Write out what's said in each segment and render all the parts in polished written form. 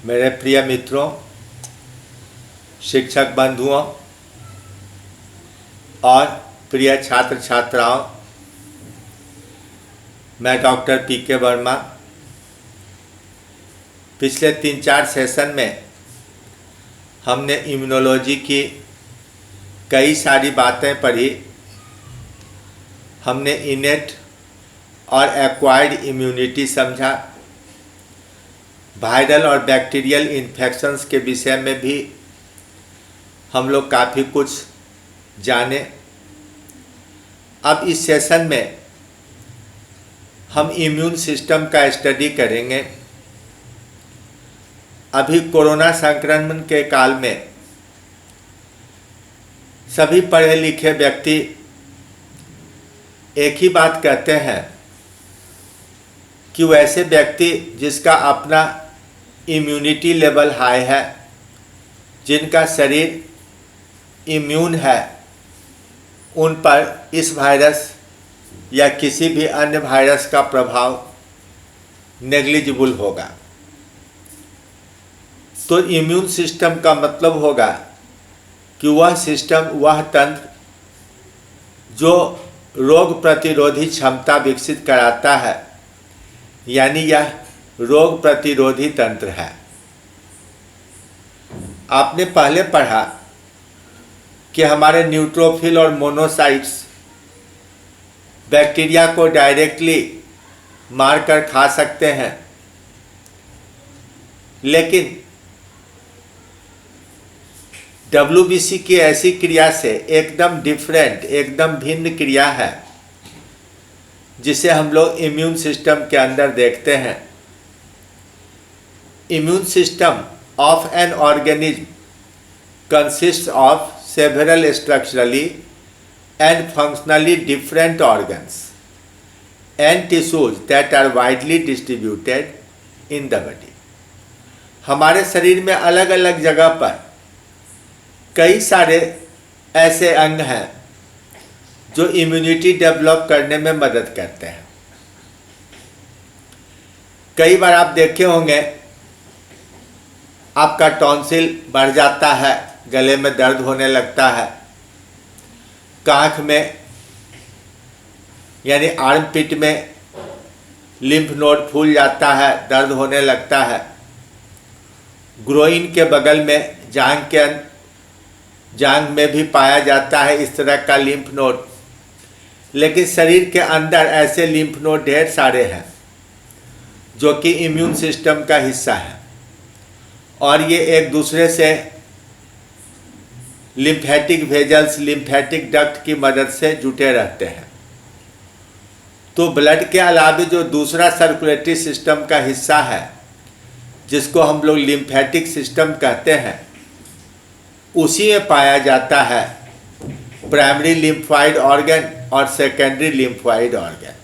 मेरे प्रिय मित्रों, शिक्षक बंधुओं और प्रिय छात्र छात्राओं, मैं डॉक्टर पी.के. वर्मा। पिछले 3-4 सेशन में हमने इम्यूनोलॉजी की कई सारी बातें पढ़ी। हमने इनेट और एक्वायर्ड इम्यूनिटी समझा। वायरल और बैक्टीरियल इन्फेक्शंस के विषय में भी हम लोग काफ़ी कुछ जाने। अब इस सेशन में हम इम्यून सिस्टम का स्टडी करेंगे। अभी कोरोना संक्रमण के काल में सभी पढ़े लिखे व्यक्ति एक ही बात कहते हैं कि वैसे व्यक्ति जिसका अपना इम्यूनिटी लेवल हाई है, जिनका शरीर इम्यून है, उन पर इस वायरस या किसी भी अन्य वायरस का प्रभाव नेग्लिजिबल होगा। तो इम्यून सिस्टम का मतलब होगा कि वह सिस्टम, वह तंत्र जो रोग प्रतिरोधी क्षमता विकसित कराता है, यानी यह रोग प्रतिरोधी तंत्र है। आपने पहले पढ़ा कि हमारे न्यूट्रोफिल और मोनोसाइट्स बैक्टीरिया को डायरेक्टली मारकर खा सकते हैं, लेकिन WBC की ऐसी क्रिया से एकदम डिफरेंट, एकदम भिन्न क्रिया है जिसे हम लोग इम्यून सिस्टम के अंदर देखते हैं। Immune system of an organism consists of several structurally and functionally different organs and tissues that are widely distributed in the body। हमारे शरीर में अलग अलग जगह पर कई सारे ऐसे अंग हैं जो इम्यूनिटी डेवलप करने में मदद करते हैं। कई बार आप देखे होंगे आपका टॉन्सिल बढ़ जाता है, गले में दर्द होने लगता है, कांख में यानी आर्मपिट में लिम्फ नोड फूल जाता है, दर्द होने लगता है। ग्रोइन के बगल में जांघ में भी पाया जाता है इस तरह का लिम्फ नोड। लेकिन शरीर के अंदर ऐसे लिम्फ नोड ढेर सारे हैं जो कि इम्यून सिस्टम का हिस्सा है और ये एक दूसरे से लिम्फेटिक वेजल्स, लिम्फेटिक डक्ट की मदद से जुटे रहते हैं। तो ब्लड के अलावा जो दूसरा सर्कुलेटरी सिस्टम का हिस्सा है, जिसको हम लोग लिम्फेटिक सिस्टम कहते हैं, उसी में पाया जाता है प्राइमरी लिम्फोइड ऑर्गन और सेकेंडरी लिम्फोइड ऑर्गन।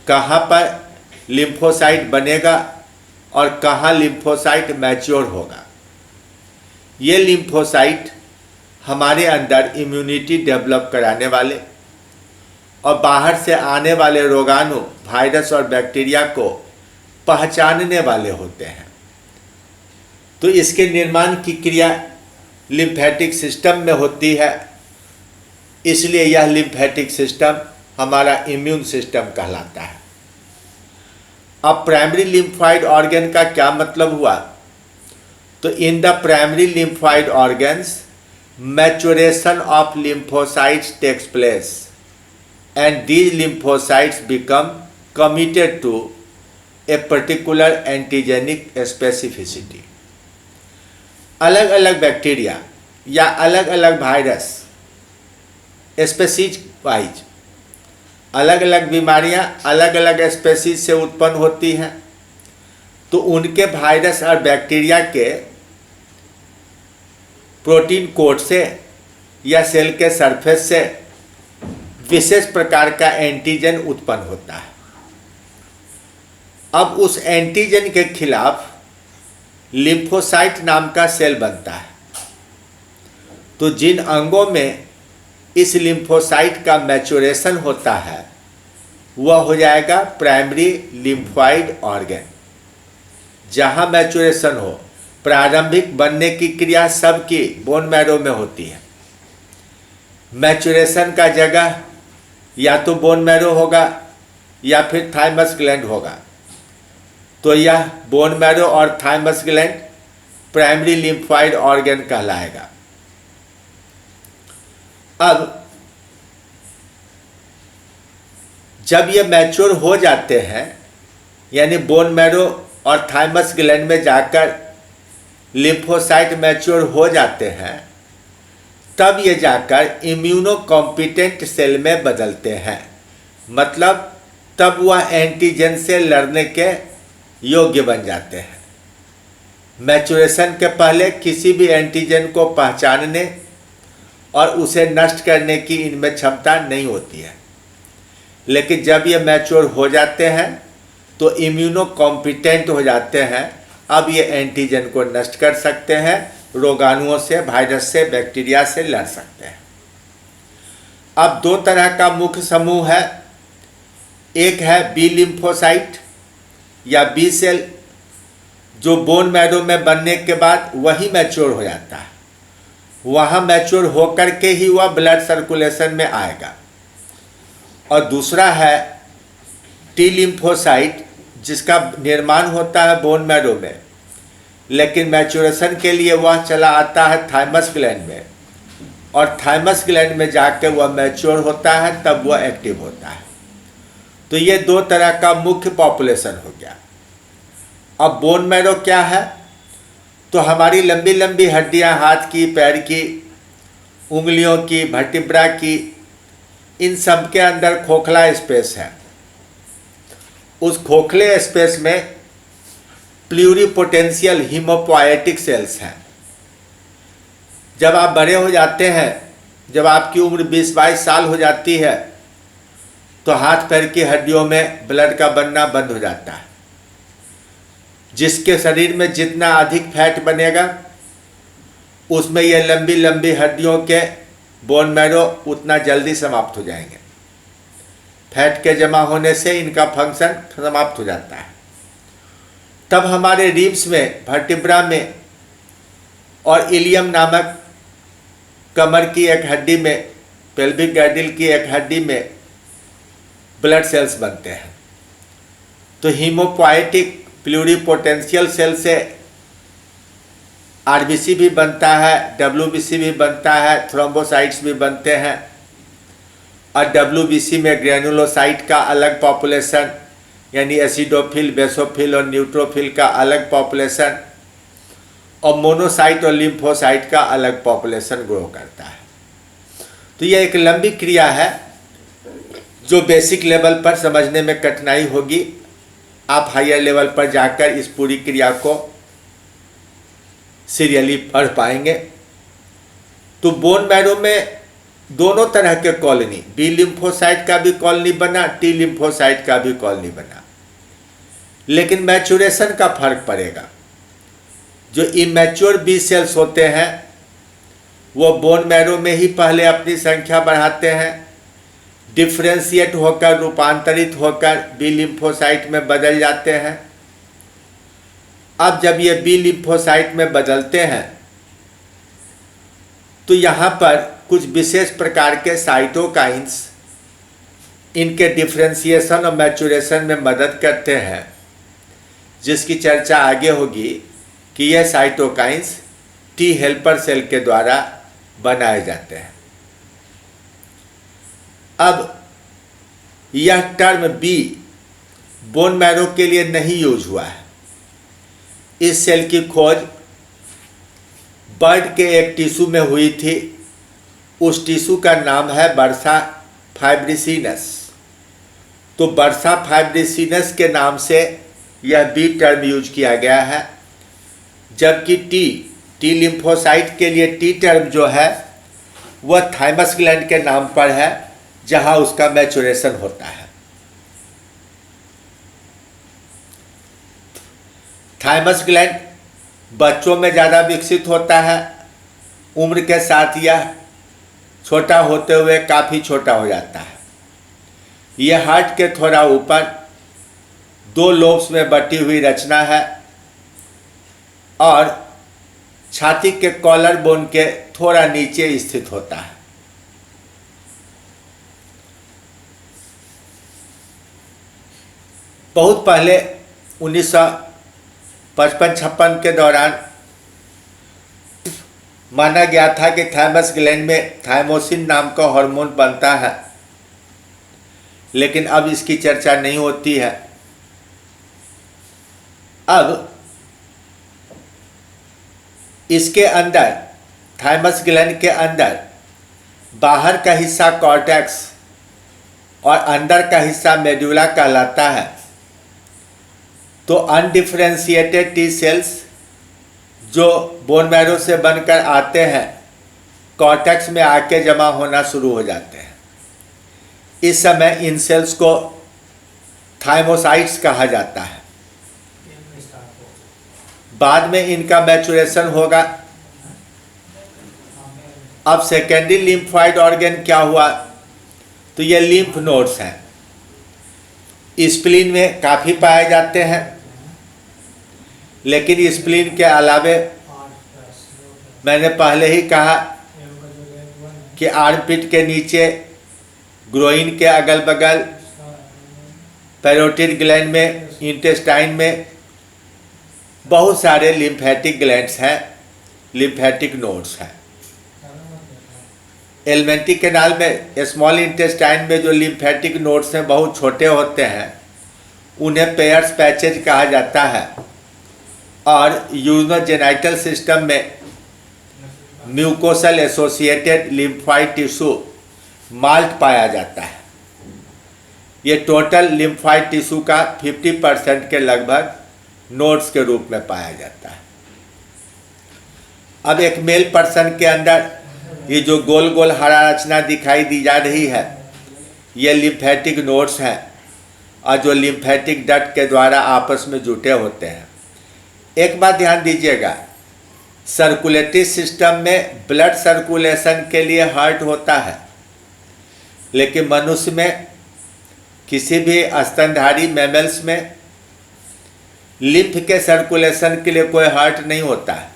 कहाँ पर लिम्फोसाइट बनेगा और कहाँ लिम्फोसाइट मैच्योर होगा। ये लिम्फोसाइट हमारे अंदर इम्यूनिटी डेवलप कराने वाले और बाहर से आने वाले रोगाणु, वायरस और बैक्टीरिया को पहचानने वाले होते हैं। तो इसके निर्माण की क्रिया लिम्फेटिक सिस्टम में होती है, इसलिए यह लिम्फेटिक सिस्टम हमारा इम्यून सिस्टम कहलाता है। अब प्राइमरी लिम्फोइड ऑर्गन का क्या मतलब हुआ? तो in the primary lymphoid organs maturation of lymphocytes takes place and these lymphocytes become committed to a particular antigenic specificity. अलग अलग बैक्टीरिया या अलग अलग वायरस स्पेसीज वाइज अलग अलग बीमारियां अलग अलग स्पेसीज से उत्पन्न होती हैं। तो उनके वायरस और बैक्टीरिया के प्रोटीन कोट से या सेल के सरफेस से विशेष प्रकार का एंटीजन उत्पन्न होता है। अब उस एंटीजन के खिलाफ लिम्फोसाइट नाम का सेल बनता है। तो जिन अंगों में इस लिम्फोसाइट का मैच्योरेशन होता है वह हो जाएगा प्राइमरी लिम्फोइड ऑर्गन। जहाँ मैचुरेशन हो, प्रारंभिक बनने की क्रिया सबकी बोन मैरो में होती है। मैचुरेशन का जगह या तो बोन मैरो होगा या फिर थाइमस ग्लैंड होगा। तो यह बोन मैरो और thymus gland primary lymphoid organ कहलाएगा। अब जब ये मैच्योर हो जाते हैं, यानी बोन मैरो और थाइमस ग्लैंड में जाकर लिम्फोसाइट मैच्योर हो जाते हैं, तब ये जाकर इम्यूनो कॉम्पिटेंट सेल में बदलते हैं। मतलब तब वह एंटीजन से लड़ने के योग्य बन जाते हैं। मैचुरेशन के पहले किसी भी एंटीजन को पहचानने और उसे नष्ट करने की इनमें क्षमता नहीं होती है, लेकिन जब ये मैच्योर हो जाते हैं तो इम्यूनो कॉम्पिटेंट हो जाते हैं। अब ये एंटीजन को नष्ट कर सकते हैं, रोगाणुओं से, वायरस से, बैक्टीरिया से लड़ सकते हैं। अब दो तरह का मुख्य समूह है। एक है बी लिम्फोसाइट या बी सेल, जो बोन मैरो में बनने के बाद वही मैच्योर हो जाता है। वहाँ मैच्योर होकर के ही वह ब्लड सर्कुलेशन में आएगा। और दूसरा है टी लिम्फोसाइट, जिसका निर्माण होता है बोन मैरो में, लेकिन मैच्योरेशन के लिए वह चला आता है थाइमस ग्लैंड में, और थाइमस ग्लैंड में जाकर वह मैच्योर होता है, तब वह एक्टिव होता है। तो ये दो तरह का मुख्य पॉपुलेशन हो गया। अब बोन मैरो क्या है? तो हमारी लंबी लंबी हड्डियां, हाथ की, पैर की, उंगलियों की, वर्टिब्रा की, इन सब के अंदर खोखला स्पेस है। उस खोखले स्पेस में प्लूरिपोटेंशियल हीमोपोएटिक सेल्स हैं। जब आप बड़े हो जाते हैं, जब आपकी उम्र 20-22 साल हो जाती है, तो हाथ पैर की हड्डियों में ब्लड का बनना बंद हो जाता है। जिसके शरीर में जितना अधिक फैट बनेगा, उसमें ये लंबी लंबी हड्डियों के बोन मैरो उतना जल्दी समाप्त हो जाएंगे। फैट के जमा होने से इनका फंक्शन समाप्त हो जाता है। तब हमारे रिब्स में, वर्टिब्रा में और इलियम नामक कमर की एक हड्डी में, पेल्विक गैडिल की एक हड्डी में ब्लड सेल्स बनते हैं। तो हीमोपोएटिक प्लूरिपोटेंशियल सेल से आरबीसी भी बनता है, डब्ल्यूबीसी भी बनता है, थ्रोम्बोसाइट्स भी बनते हैं। और डब्ल्यूबीसी में ग्रेनुलोसाइट का अलग पॉपुलेशन, यानी एसिडोफिल, बेसोफिल और न्यूट्रोफिल का अलग पॉपुलेशन, और मोनोसाइट और लिम्फोसाइट का अलग पॉपुलेशन ग्रो करता है। तो यह एक लंबी क्रिया है जो बेसिक लेवल पर समझने में कठिनाई होगी। आप हायर लेवल पर जाकर इस पूरी क्रिया को सीरियली पढ़ पाएंगे। तो बोन मैरो में दोनों तरह के कॉलोनी, बी लिम्फोसाइट का भी कॉलोनी बना, टी लिम्फोसाइट का भी कॉलोनी बना, लेकिन मैचुरेशन का फर्क पड़ेगा। जो इमैच्योर बी सेल्स होते हैं वो बोन मैरो में ही पहले अपनी संख्या बढ़ाते हैं, डिफ्रेंशिएट होकर, रूपांतरित होकर बी लिम्फोसाइट में बदल जाते हैं। अब जब ये बी लिम्फोसाइट में बदलते हैं तो यहाँ पर कुछ विशेष प्रकार के साइटोकाइंस इनके डिफ्रेंशिएशन और मैचुरेशन में मदद करते हैं, जिसकी चर्चा आगे होगी कि यह साइटोकाइंस टी हेल्पर सेल के द्वारा बनाए जाते हैं। अब यह टर्म बी बोन मैरो के लिए नहीं यूज हुआ है। इस सेल की खोज बर्ड के एक टिश्यू में हुई थी। उस टिश्यू का नाम है बर्सा फाइब्रिसिनस। तो बर्सा फाइब्रिसिनस के नाम से यह बी टर्म यूज किया गया है, जबकि टी लिम्फोसाइट के लिए टी टर्म जो है वह थाइमस ग्लैंड के नाम पर है, जहां उसका मैचुरेशन होता है। थाइमस ग्लैंड बच्चों में ज़्यादा विकसित होता है। उम्र के साथ यह छोटा होते हुए काफ़ी छोटा हो जाता है। यह हार्ट के थोड़ा ऊपर 2 लोब्स में बटी हुई रचना है, और छाती के कॉलर बोन के थोड़ा नीचे स्थित होता है। बहुत पहले 1955-56 के दौरान माना गया था कि थाइमस ग्लैंड में थाइमोसिन नाम का हार्मोन बनता है, लेकिन अब इसकी चर्चा नहीं होती है। अब इसके अंदर, थाइमस ग्लैंड के अंदर बाहर का हिस्सा कॉर्टेक्स और अंदर का हिस्सा मेडुला कहलाता है। तो अनडिफरेंशिएटेड टी सेल्स जो बोन मैरो से बनकर आते हैं कॉर्टेक्स में आके जमा होना शुरू हो जाते हैं। इस समय इन सेल्स को थाइमोसाइट्स कहा जाता है। बाद में इनका मैचुरेशन होगा। अब सेकेंडरी लिम्फोइड ऑर्गन क्या हुआ, तो ये लिम्फ नोड्स हैं। स्प्लीन में काफ़ी पाए जाते हैं, लेकिन स्प्लीन के अलावे मैंने पहले ही कहा कि आर्मपिट के नीचे, ग्रोइन के अगल बगल, पैरोटिड ग्लैंड में, इंटेस्टाइन में बहुत सारे लिम्फेटिक ग्लैंड्स हैं, लिम्फेटिक नोड्स हैं। एलिमेंट्री कैनाल में, स्मॉल इंटेस्टाइन में जो लिम्फेटिक नोड्स हैं बहुत छोटे होते हैं, उन्हें पेयर्स पैचेज कहा जाता है। और यूरोजेनाइटल सिस्टम में mucosal associated lymphoid tissue malt पाया जाता है। ये टोटल लिम्फोइड टिश्यू का 50% के लगभग नोड्स के रूप में पाया जाता है। अब एक मेल पर्सन के अंदर ये जो गोल गोल हरा रचना दिखाई दी जा रही है, ये लिम्फेटिक नोड्स हैं और जो लिम्फेटिक डक्ट के द्वारा आपस में जुटे होते हैं। एक बात ध्यान दीजिएगा, सर्कुलेटरी सिस्टम में ब्लड सर्कुलेशन के लिए हार्ट होता है, लेकिन मनुष्य में, किसी भी स्तनधारी मैमल्स में लिम्फ के सर्कुलेशन के लिए कोई हार्ट नहीं होता है।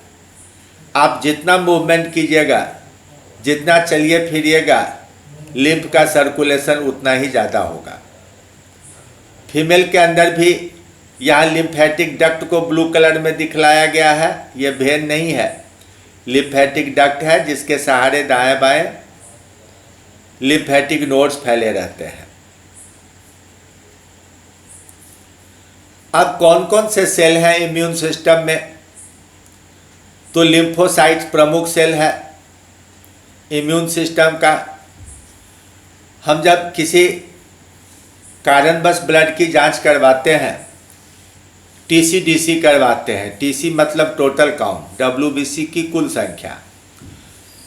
आप जितना मूवमेंट कीजिएगा, जितना चलिए फिरिएगा, लिम्फ का सर्कुलेशन उतना ही ज़्यादा होगा। फीमेल के अंदर भी यहाँ लिम्फेटिक डक्ट को ब्लू कलर में दिखलाया गया है। ये वेन नहीं है, लिम्फेटिक डक्ट है जिसके सहारे दाएं बाएं लिम्फेटिक नोड्स फैले रहते हैं। अब कौन कौन से सेल हैं इम्यून सिस्टम में, तो लिम्फोसाइट्स प्रमुख सेल है इम्यून सिस्टम का। हम जब किसी कारणवश ब्लड की जांच करवाते हैं, TC-DC करवाते हैं। TC मतलब टोटल काउंट, WBC की कुल संख्या,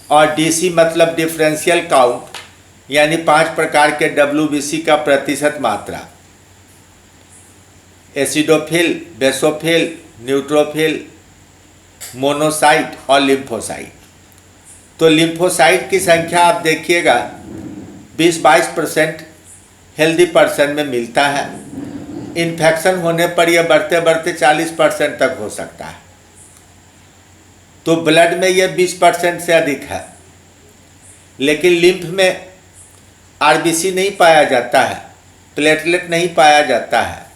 और DC मतलब डिफरेंशियल काउंट, यानी 5 प्रकार के WBC का प्रतिशत मात्रा, एसिडोफिल, बेसोफिल, न्यूट्रोफिल, मोनोसाइट और लिम्फोसाइट। तो लिम्फोसाइट की संख्या आप देखिएगा 20-22% हेल्दी पर्सन में मिलता है। इन्फेक्शन होने पर यह बढ़ते बढ़ते 40% तक हो सकता है। तो ब्लड में यह 20% से अधिक है, लेकिन लिम्फ में RBC नहीं पाया जाता है, प्लेटलेट नहीं पाया जाता है।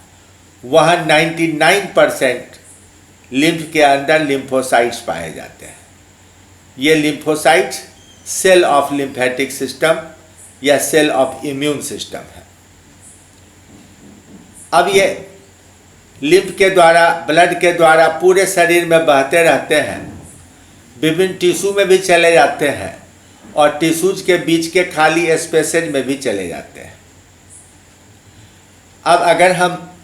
वहाँ 99% लिम्फ के अंदर लिम्फोसाइट्स पाए जाते हैं। ये lymphocytes cell of lymphatic system या सेल ऑफ इम्यून सिस्टम है। अब ये लिम्फ के द्वारा, ब्लड के द्वारा पूरे शरीर में बहते रहते हैं, विभिन्न टिश्यू में भी चले जाते हैं और टिश्यूज के बीच के खाली स्पेसेज में भी चले जाते हैं। अब अगर हम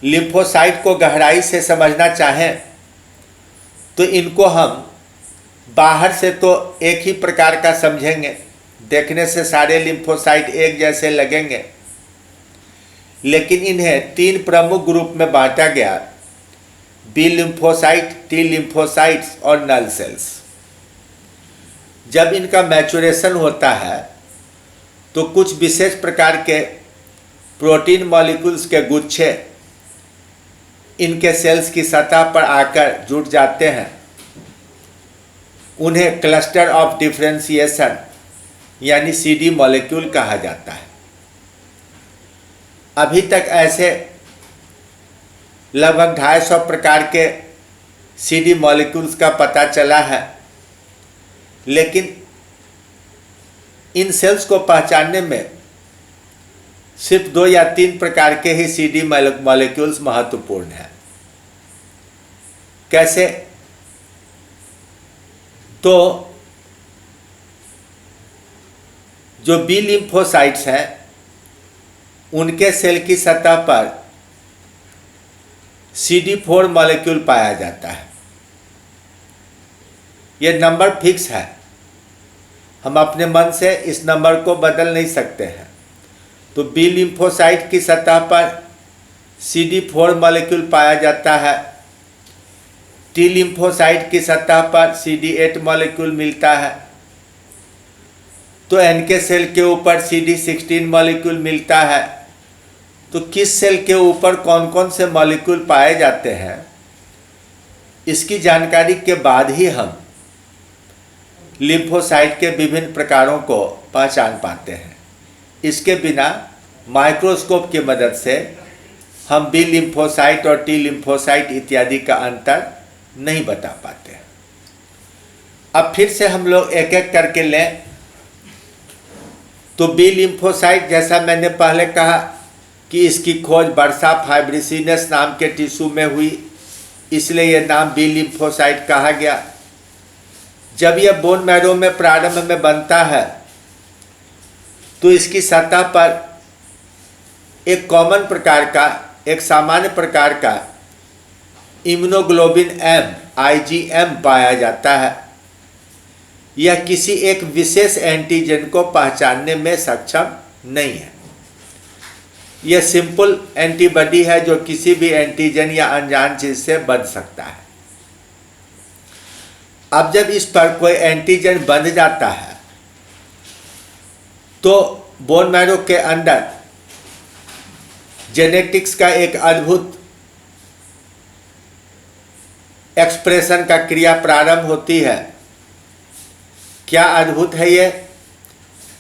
लिम्फोसाइट को गहराई से समझना चाहें तो इनको हम बाहर से तो एक ही प्रकार का समझेंगे, देखने से सारे लिम्फोसाइट एक जैसे लगेंगे, लेकिन इन्हें 3 प्रमुख ग्रुप में बांटा गया, बी लिम्फोसाइट, टी लिम्फोसाइट्स और नल सेल्स। जब इनका मैचुरेशन होता है तो कुछ विशेष प्रकार के प्रोटीन मॉलिक्यूल्स के गुच्छे इनके सेल्स की सतह पर आकर जुट जाते हैं, उन्हें क्लस्टर ऑफ डिफरेंशिएशन यानी CD मॉलिक्यूल कहा जाता है। अभी तक ऐसे लगभग 250 प्रकार के CD मॉलिक्यूल्स का पता चला है, लेकिन इन सेल्स को पहचानने में सिर्फ 2 या 3 प्रकार के ही CD मॉलिक्यूल्स महत्वपूर्ण हैं। कैसे? तो जो बी लिम्फोसाइट्स हैं उनके सेल की सतह पर CD4 मॉलिक्यूल पाया जाता है। यह नंबर फिक्स है, हम अपने मन से इस नंबर को बदल नहीं सकते हैं। तो बी लिम्फोसाइट की सतह पर CD4 मॉलिक्यूल पाया जाता है, टी लिम्फोसाइट की सतह पर CD8 मॉलिक्यूल मिलता है, तो NK सेल के ऊपर CD16 मॉलिक्यूल मिलता है। तो किस सेल के ऊपर कौन कौन से मॉलिक्यूल पाए जाते हैं, इसकी जानकारी के बाद ही हम लिम्फोसाइट के विभिन्न प्रकारों को पहचान पाते हैं। इसके बिना माइक्रोस्कोप की मदद से हम बी लिम्फोसाइट और टी लिम्फोसाइट इत्यादि का अंतर नहीं बता पाते। अब फिर से हम लोग एक एक करके लें। तो बी लिम्फोसाइट, जैसा मैंने पहले कहा कि इसकी खोज बर्सा फाइब्रिसिनस नाम के टिश्यू में हुई, इसलिए यह नाम बी लिम्फोसाइट कहा गया। जब यह बोन मैरो में प्रारंभ में बनता है तो इसकी सतह पर एक कॉमन प्रकार का, एक सामान्य प्रकार का इम्यूनोग्लोबिन M IgM पाया जाता है। यह किसी एक विशेष एंटीजन को पहचानने में सक्षम नहीं है। यह सिंपल एंटीबॉडी है जो किसी भी एंटीजन या अनजान चीज से बन सकता है। अब जब इस पर कोई एंटीजन बंध जाता है तो बोन मैरो के अंदर जेनेटिक्स का एक अद्भुत एक्सप्रेशन का क्रिया प्रारंभ होती है। क्या अद्भुत है ये?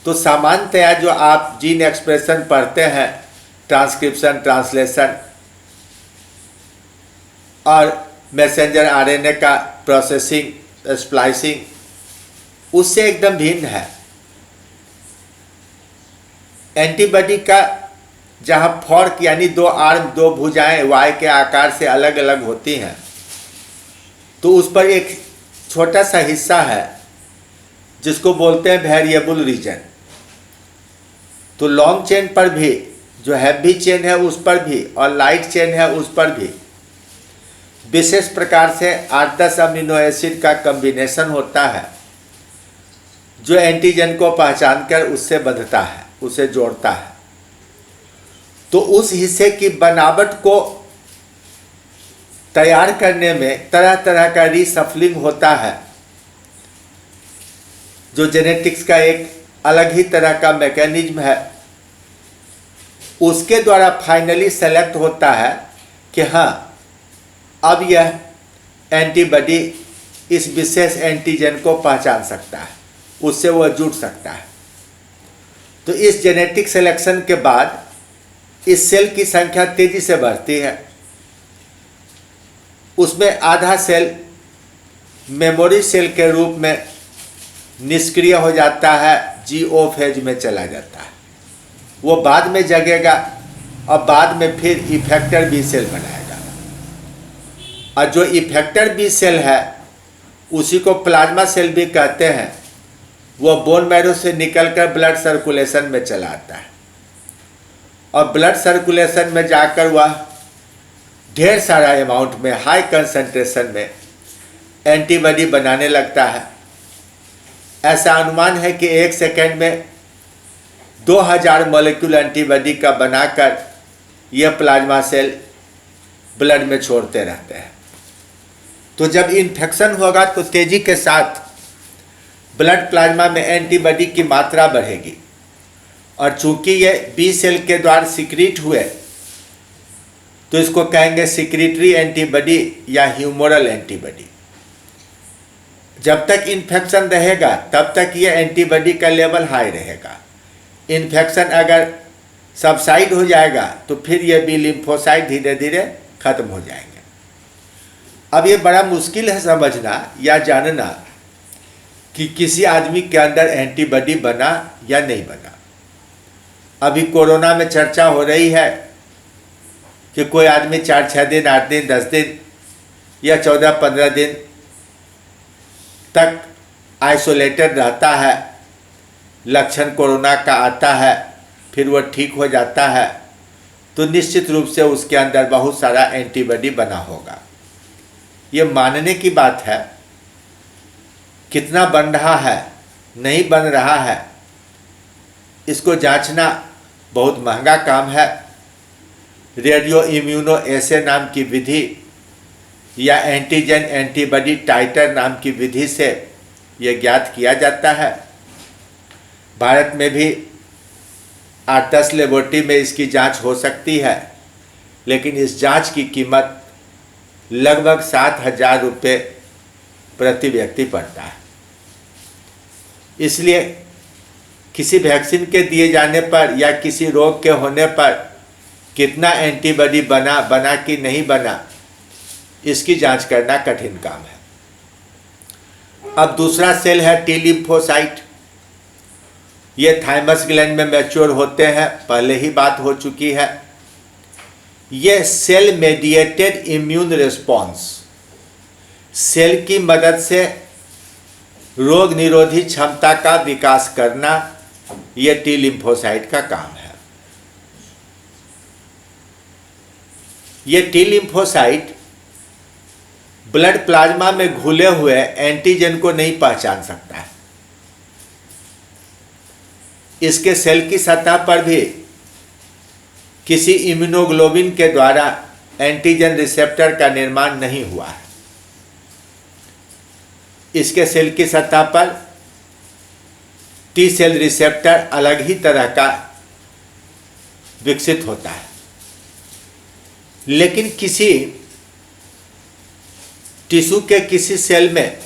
तो सामान्यतया जो आप जीन एक्सप्रेशन पढ़ते हैं, ट्रांसक्रिप्शन, ट्रांसलेशन और मैसेंजर RNA का प्रोसेसिंग, स्प्लाइसिंग, उससे एकदम भिन्न है। एंटीबॉडी का जहां फॉर्क यानी 2 आर्म, 2 भुजाएं Y के आकार से अलग अलग होती हैं, तो उस पर एक छोटा सा हिस्सा है जिसको बोलते हैं वेरिएबल रीजन। तो लॉन्ग चेन पर भी, जो हैवी चेन है उस पर भी और लाइट चेन है उस पर भी विशेष प्रकार से 8-10 अमीनो एसिड का कॉम्बिनेशन होता है जो एंटीजन को पहचान कर उससे बंधता है, उसे जोड़ता है। तो उस हिस्से की बनावट को तैयार करने में तरह तरह का रीशफलिंग होता है, जो जेनेटिक्स का एक अलग ही तरह का मैकेनिज्म है। उसके द्वारा फाइनली सेलेक्ट होता है कि हाँ, अब यह एंटीबॉडी इस विशेष एंटीजन को पहचान सकता है, उससे वह जुड़ सकता है। तो इस जेनेटिक सिलेक्शन के बाद इस सेल की संख्या तेजी से बढ़ती है। उसमें आधा सेल मेमोरी सेल के रूप में निष्क्रिय हो जाता है, GO फेज में चला जाता है। वो बाद में जगेगा और बाद में फिर इफेक्टर बी सेल बनाएगा। और जो इफेक्टर बी सेल है उसी को प्लाज्मा सेल भी कहते हैं। वह बोन मैरो से निकलकर ब्लड सर्कुलेशन में चला आता है और ब्लड सर्कुलेशन में जाकर वह ढेर सारा अमाउंट में, हाई कंसंट्रेशन में एंटीबॉडी बनाने लगता है। ऐसा अनुमान है कि 1 सेकेंड में 2000 मॉलिक्यूल एंटीबॉडी का बनाकर यह प्लाज्मा सेल ब्लड में छोड़ते रहते हैं। तो जब इन्फेक्शन होगा तो तेजी के साथ ब्लड प्लाज्मा में एंटीबॉडी की मात्रा बढ़ेगी और चूंकि ये बी सेल के द्वारा सिक्रीट हुए तो इसको कहेंगे सिक्रीटरी एंटीबॉडी या ह्यूमोरल एंटीबॉडी। जब तक इन्फेक्शन रहेगा तब तक ये एंटीबॉडी का लेवल हाई रहेगा। इन्फेक्शन अगर सबसाइड हो जाएगा तो फिर ये बी लिम्फोसाइट धीरे धीरे खत्म हो जाएंगे। अब ये बड़ा मुश्किल है समझना या जानना कि किसी आदमी के अंदर एंटीबॉडी बना या नहीं बना। अभी कोरोना में चर्चा हो रही है कि कोई आदमी 4-6 दिन, 8 दिन, 10 दिन या 14-15 दिन तक आइसोलेटेड रहता है, लक्षण कोरोना का आता है, फिर वो ठीक हो जाता है, तो निश्चित रूप से उसके अंदर बहुत सारा एंटीबॉडी बना होगा। ये मानने की बात है। कितना बन रहा है, नहीं बन रहा है, इसको जांचना बहुत महंगा काम है। रेडियो इम्यूनो एसे नाम की विधि या एंटीजन एंटीबॉडी टाइटर नाम की विधि से यह ज्ञात किया जाता है। भारत में भी 8-10 लेबोरेटरी में इसकी जांच हो सकती है, लेकिन इस जांच की कीमत लगभग 7,000 रुपये प्रति व्यक्ति पड़ता है। इसलिए किसी वैक्सीन के दिए जाने पर या किसी रोग के होने पर कितना एंटीबॉडी बना कि नहीं बना, इसकी जांच करना कठिन काम है। अब दूसरा सेल है टी लिम्फोसाइट। ये थाइमस ग्लैंड में मैच्योर होते हैं, पहले ही बात हो चुकी है। ये cell mediated immune response, cell की मदद से रोग निरोधी क्षमता का विकास करना, ये टी लिम्फोसाइट का काम है। ये टी लिम्फोसाइट ब्लड प्लाज्मा में घुले हुए एंटीजन को नहीं पहचान सकता है। इसके सेल की सतह पर भी किसी इम्यूनोग्लोबिन के द्वारा एंटीजन रिसेप्टर का निर्माण नहीं हुआ है। इसके सेल की सतह पर टी सेल रिसेप्टर अलग ही तरह का विकसित होता है। लेकिन किसी टिश्यू के किसी सेल में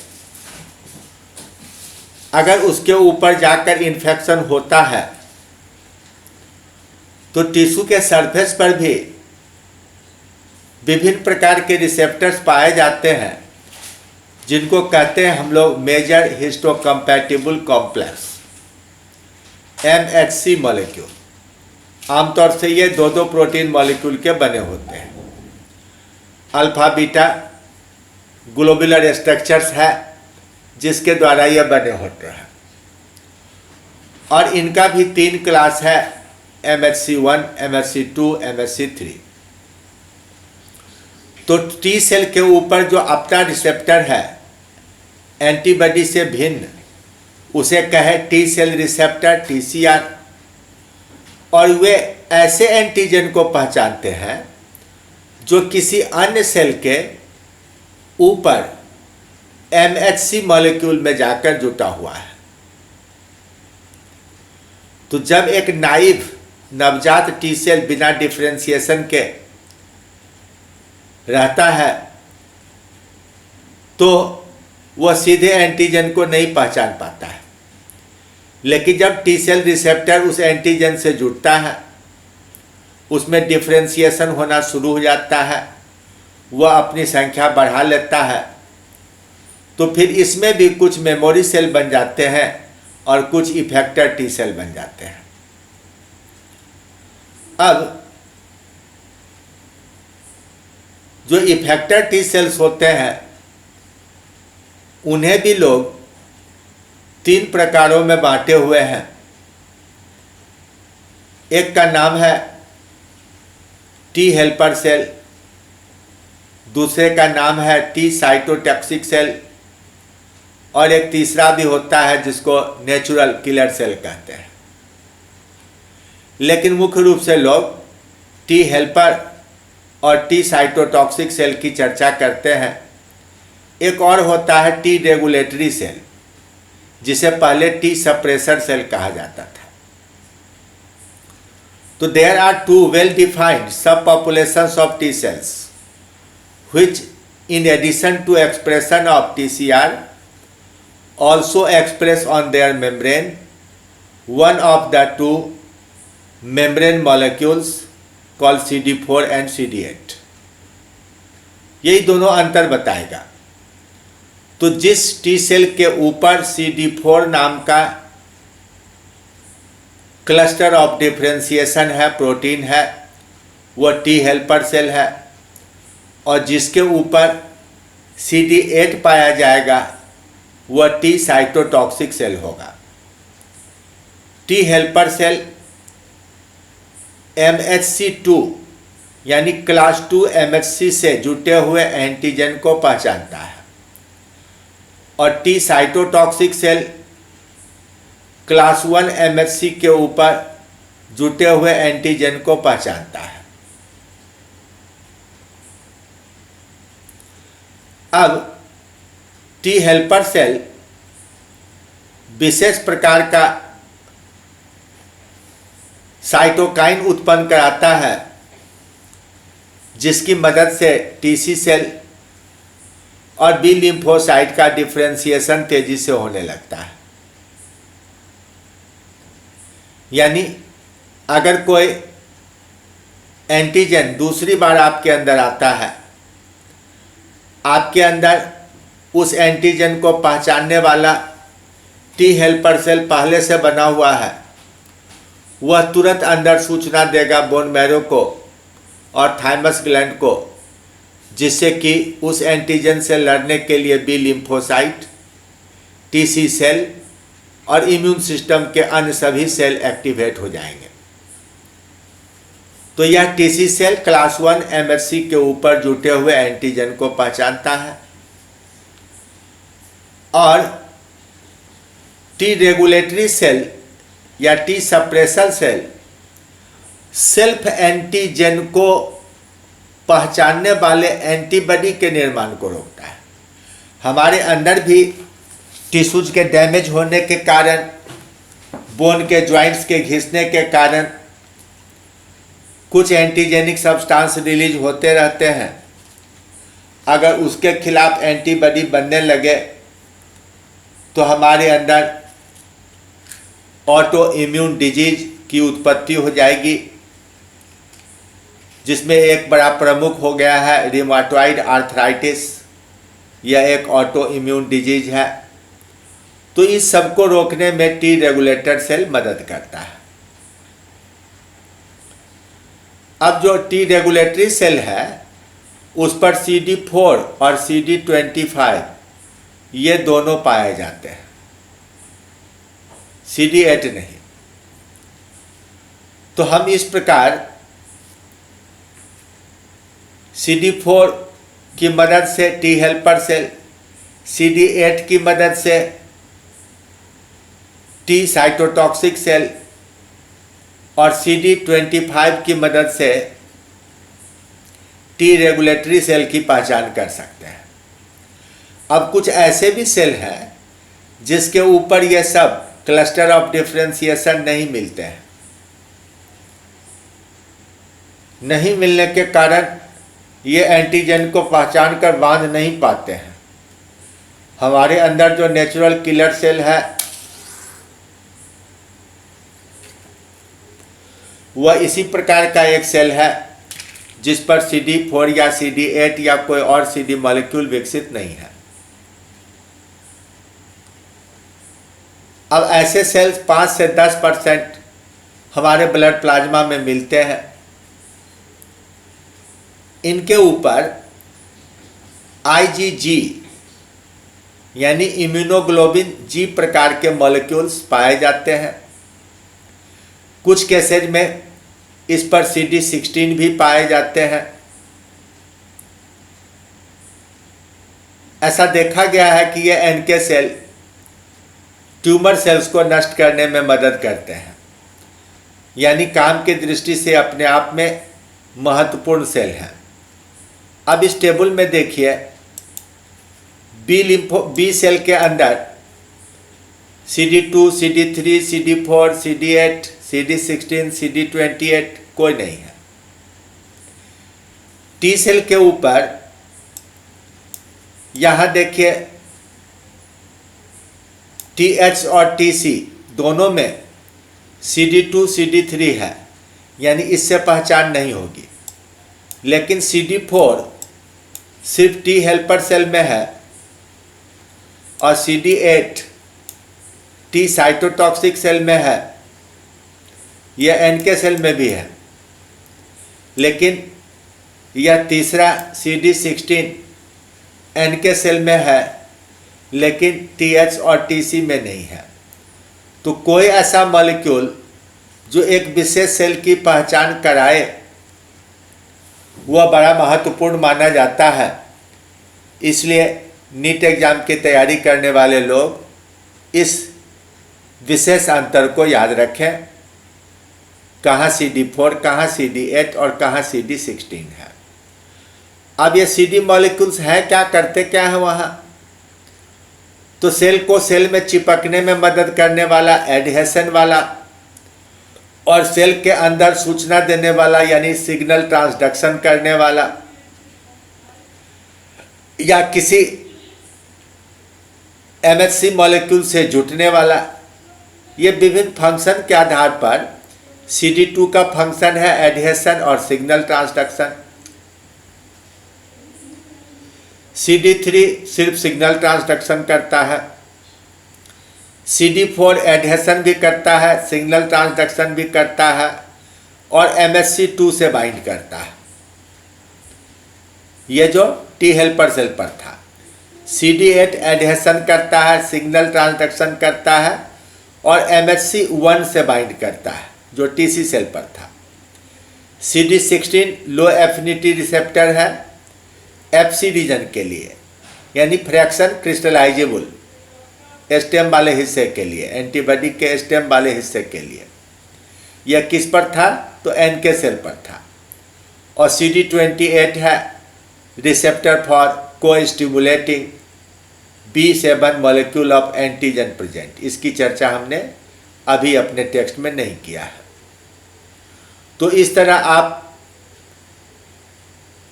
अगर उसके ऊपर जाकर इन्फेक्शन होता है तो टिश्यू के सरफेस पर भी विभिन्न प्रकार के रिसेप्टर्स पाए जाते हैं, जिनको कहते हैं हम लोग मेजर हिस्टोकम्पैटिबल कॉम्प्लेक्स, MHC मॉलिक्यूल। आमतौर से ये 2-2 प्रोटीन मॉलिक्यूल के बने होते हैं। अल्फा बीटा ग्लोबुलर स्ट्रक्चर्स है जिसके द्वारा ये बने होते हैं, और इनका भी 3 क्लास है, MHC1, MHC2, MHC3। तो टी सेल के ऊपर जो अपना रिसेप्टर है एंटीबॉडी से भिन्न, उसे कहे टी सेल रिसेप्टर, TCR। और वे ऐसे एंटीजन को पहचानते हैं जो किसी अन्य सेल के ऊपर MHC मॉलिक्यूल में जाकर जुटा हुआ है। तो जब एक नाइव नवजात टी सेल बिना डिफरेंशिएशन के रहता है तो वह सीधे एंटीजन को नहीं पहचान पाता है। लेकिन जब टी सेल रिसेप्टर उस एंटीजन से जुड़ता है, उसमें डिफरेंशिएशन होना शुरू हो जाता है, वह अपनी संख्या बढ़ा लेता है, तो फिर इसमें भी कुछ मेमोरी सेल बन जाते हैं और कुछ इफेक्टर टी सेल बन जाते हैं। अब जो इफेक्टर टी सेल्स होते हैं उन्हें भी लोग 3 प्रकारों में बांटे हुए हैं। एक का नाम है टी हेल्पर सेल, दूसरे का नाम है टी साइटोटॉक्सिक सेल, और एक तीसरा भी होता है जिसको नेचुरल किलर सेल कहते हैं। लेकिन मुख्य रूप से लोग टी हेल्पर और टी साइटोटॉक्सिक सेल की चर्चा करते हैं। एक और होता है टी रेगुलेटरी सेल, जिसे पहले टी सप्रेसर सेल कहा जाता था। तो there are two well defined sub populations of T cells which in addition to expression of TCR also express on their membrane one of the two membrane molecules called CD4 and CD8। यही दोनों अंतर बताएगा। तो जिस T cell के ऊपर CD4 नाम का क्लस्टर ऑफ डिफरेंशिएशन है, प्रोटीन है, वह टी हेल्पर सेल है, और जिसके ऊपर CD8 पाया जाएगा वह टी साइटोटॉक्सिक सेल होगा। टी हेल्पर सेल MHC2 यानी क्लास 2 MHC से जुटे हुए एंटीजन को पहचानता है, और T cytotoxic cell class 1 MHC के ऊपर जुटे हुए एंटीजन को पहचानता है। अब टी हेल्पर सेल विशेष प्रकार का साइटोकाइन उत्पन्न कराता है, जिसकी मदद से टीसी सेल और बी लिम्फोसाइट का डिफरेंशिएशन तेजी से होने लगता है। यानी अगर कोई एंटीजन दूसरी बार आपके अंदर आता है, आपके अंदर उस एंटीजन को पहचानने वाला टी हेल्पर सेल पहले से बना हुआ है, वह तुरंत अंदर सूचना देगा बोन मैरो को और थाइमस ग्लैंड को, जिससे कि उस एंटीजन से लड़ने के लिए बी लिम्फोसाइट, टीसी सेल और इम्यून सिस्टम के अन्य सभी सेल एक्टिवेट हो जाएंगे। तो यह टीसी सेल क्लास 1 MHC के ऊपर जुटे हुए एंटीजन को पहचानता है, और टी रेगुलेटरी सेल या T suppressor cell self antigen को पहचानने वाले एंटीबॉडी के निर्माण को रोकता है। हमारे अंदर भी टिश्यूज के डैमेज होने के कारण, बोन के ज्वाइंट्स के घिसने के कारण कुछ एंटीजेनिक सब्सटेंस रिलीज होते रहते हैं। अगर उसके खिलाफ एंटीबॉडी बनने लगे तो हमारे अंदर ऑटो इम्यून डिजीज की उत्पत्ति हो जाएगी, जिसमें एक बड़ा प्रमुख हो गया है रिमाटॉइड आर्थराइटिस। यह एक ऑटो इम्यून डिजीज है। तो इस सब को रोकने में टी रेगुलेटर सेल मदद करता है। अब जो टी रेगुलेटरी सेल है उस पर CD4 और CD25 ये दोनों पाए जाते हैं, CD8 नहीं। तो हम इस प्रकार CD4 की मदद से टी हेल्पर सेल, CD8 की मदद से टी साइटोटॉक्सिक सेल और CD25 की मदद से टी रेगुलेटरी सेल की पहचान कर सकते हैं। अब कुछ ऐसे भी सेल हैं जिसके ऊपर ये सब क्लस्टर ऑफ डिफरेंशिएशन नहीं मिलते हैं। नहीं मिलने के कारण ये एंटीजन को पहचान कर बांध नहीं पाते हैं। हमारे अंदर जो नेचुरल किलर सेल है वह इसी प्रकार का एक सेल है जिस पर CD4 या CD8 या कोई और CD मॉलिक्यूल विकसित नहीं है। अब ऐसे सेल्स 5 से 10% हमारे ब्लड प्लाज्मा में मिलते हैं। इनके ऊपर IgG यानी इम्यूनोग्लोबिन G प्रकार के मॉलिक्यूल्स पाए जाते हैं। कुछ केसेज में इस पर CD16 भी पाए जाते हैं। ऐसा देखा गया है कि ये NK सेल ट्यूमर सेल्स को नष्ट करने में मदद करते हैं, यानी काम की दृष्टि से अपने आप में महत्वपूर्ण सेल हैं। अब इस टेबल में देखिए, बी सेल के अंदर CD2, CD3, CD4, CD8, CD16, CD28 कोई नहीं है। टी सेल के ऊपर यहाँ देखिए TH और TC दोनों में CD2, CD3 है, यानी इससे पहचान नहीं होगी। लेकिन CD4 सिर्फ टी हेल्पर सेल में है और CD8 टी साइटोटॉक्सिक सेल में है, यह NK सेल में भी है। लेकिन यह तीसरा CD16 NK सेल में है, लेकिन TH और TC में नहीं है। तो कोई ऐसा मॉलिक्यूल जो एक विशेष सेल की पहचान कराए वह बड़ा महत्वपूर्ण माना जाता है। इसलिए नीट एग्जाम की तैयारी करने वाले लोग इस विशेष अंतर को याद रखें, कहाँ CD4, कहाँ CD8 और कहाँ CD16 है। अब ये CD मॉलिक्यूल्स हैं क्या, करते क्या है वहाँ? तो सेल को सेल में चिपकने में मदद करने वाला, एडहेशन वाला, और सेल के अंदर सूचना देने वाला यानी सिग्नल ट्रांसडक्शन करने वाला, या किसी MHC मॉलिक्यूल से जुटने वाला, ये विभिन्न फंक्शन के आधार पर CD2 का फंक्शन है एडहेशन और सिग्नल ट्रांसडक्शन, CD3 सिर्फ सिग्नल ट्रांसडक्शन करता है, CD4 एडहेशन भी करता है, सिग्नल ट्रांसडक्शन भी करता है और MHC2 से बाइंड करता है। ये जो टी हेल्पर सेल पर था। CD8 एडहेशन करता है, सिग्नल ट्रांसडक्शन करता है और MHC1 से बाइंड करता है, जो TC सेल पर था। CD16 लो एफिनिटी रिसेप्टर है FC रीजन के लिए, यानी फ्रैक्शन क्रिस्टलाइजेबल स्टेम वाले हिस्से के लिए, एंटीबॉडी के स्टेम वाले हिस्से के लिए। यह किस पर था? तो NK सेल पर था। और CD28 है रिसेप्टर फॉर को stimulating B7 molecule of antigen present. इसकी चर्चा हमने अभी अपने टेक्स्ट में नहीं किया है। तो इस तरह आप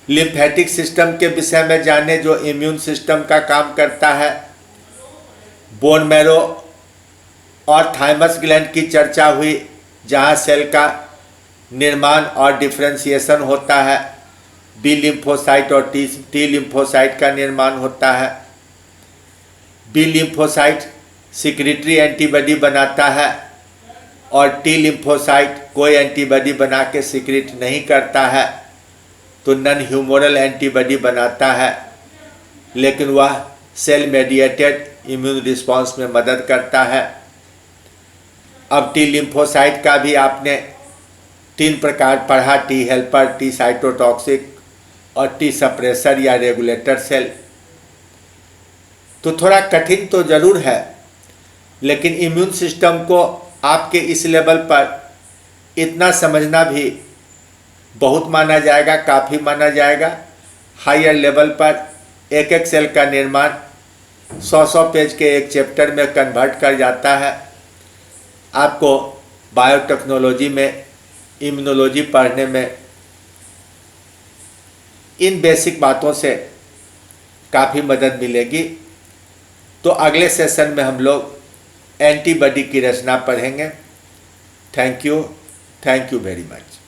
लिम्फेटिक सिस्टम के विषय में जाने, जो इम्यून सिस्टम का काम करता है। बोन मैरो और थाइमस ग्लैंड की चर्चा हुई, जहाँ सेल का निर्माण और डिफ्रेंशिएशन होता है। बी लिम्फोसाइट और टी लिम्फोसाइट का निर्माण होता है। बी लिम्फोसाइट सिक्रेटरी एंटीबॉडी बनाता है और टी लिम्फोसाइट कोई एंटीबॉडी बना के सिक्रेट नहीं करता है, तो नॉन ह्यूमोरल एंटीबॉडी बनाता है, लेकिन वह सेल मेडिएटेड इम्यून रिस्पांस में मदद करता है। अब टी लिम्फोसाइट का भी आपने 3 प्रकार पढ़ा, टी हेल्पर, टी साइटोटॉक्सिक और टी सप्रेसर या रेगुलेटर सेल। तो थोड़ा कठिन तो ज़रूर है, लेकिन इम्यून सिस्टम को आपके इस लेवल पर इतना समझना भी बहुत माना जाएगा, काफ़ी माना जाएगा। हायर लेवल पर एक एक सेल का निर्माण 100 पेज के एक चैप्टर में कन्वर्ट कर जाता है। आपको बायोटेक्नोलॉजी में, इम्यूनोलॉजी पढ़ने में इन बेसिक बातों से काफ़ी मदद मिलेगी। तो अगले सेशन में हम लोग एंटीबॉडी की रचना पढ़ेंगे। Thank you very much.